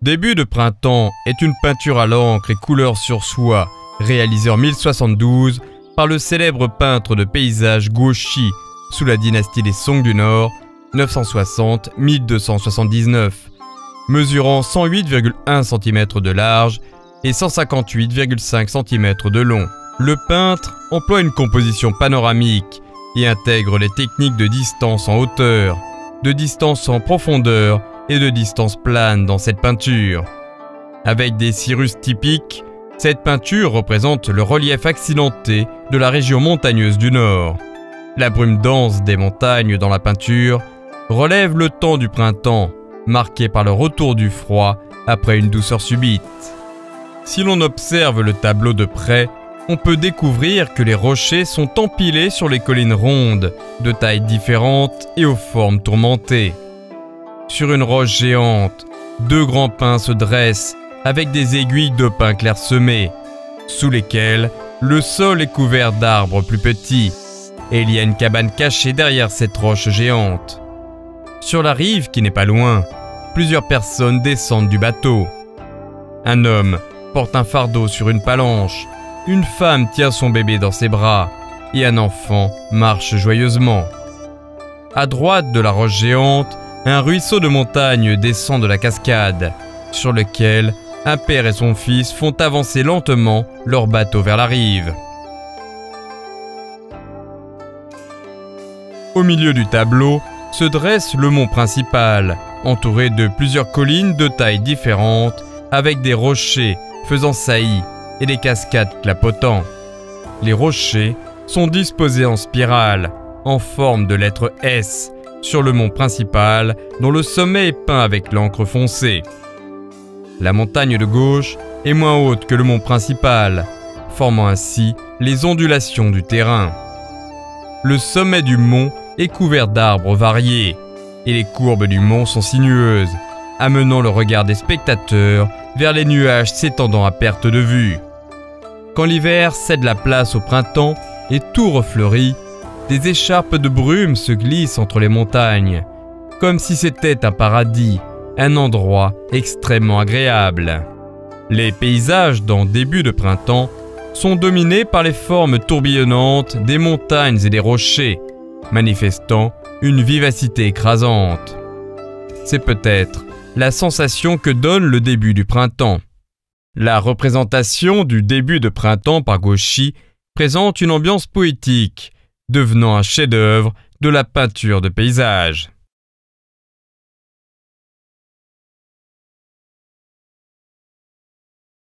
Début de printemps est une peinture à l'encre et couleur sur soie, réalisée en 1072 par le célèbre peintre de paysage Guo Xi, sous la dynastie des Song du Nord, 960-1279, mesurant 108,1 cm de large et 158,5 cm de long. Le peintre emploie une composition panoramique et intègre les techniques de distance en hauteur, de distance en profondeur et de distance plane dans cette peinture. Avec des cirrus typiques, cette peinture représente le relief accidenté de la région montagneuse du Nord. La brume dense des montagnes dans la peinture relève le temps du printemps, marqué par le retour du froid après une douceur subite. Si l'on observe le tableau de près, on peut découvrir que les rochers sont empilés sur les collines rondes, de tailles différentes et aux formes tourmentées. Sur une roche géante, deux grands pins se dressent avec des aiguilles de pin clairsemées, sous lesquelles le sol est couvert d'arbres plus petits, et il y a une cabane cachée derrière cette roche géante. Sur la rive, qui n'est pas loin, plusieurs personnes descendent du bateau. Un homme porte un fardeau sur une palanche, une femme tient son bébé dans ses bras, et un enfant marche joyeusement. À droite de la roche géante, un ruisseau de montagne descend de la cascade, sur lequel un père et son fils font avancer lentement leur bateau vers la rive. Au milieu du tableau se dresse le mont principal, entouré de plusieurs collines de tailles différentes, avec des rochers faisant saillie et des cascades clapotant. Les rochers sont disposés en spirale, en forme de lettre S, sur le mont principal, dont le sommet est peint avec l'encre foncée. La montagne de gauche est moins haute que le mont principal, formant ainsi les ondulations du terrain. Le sommet du mont est couvert d'arbres variés, et les courbes du mont sont sinueuses, amenant le regard des spectateurs vers les nuages s'étendant à perte de vue. Quand l'hiver cède la place au printemps et tout refleurit, des écharpes de brume se glissent entre les montagnes, comme si c'était un paradis, un endroit extrêmement agréable. Les paysages dans début de printemps sont dominés par les formes tourbillonnantes des montagnes et des rochers, manifestant une vivacité écrasante. C'est peut-être la sensation que donne le début du printemps. La représentation du début de printemps par Guo Xi présente une ambiance poétique, devenant un chef-d'œuvre de la peinture de paysage.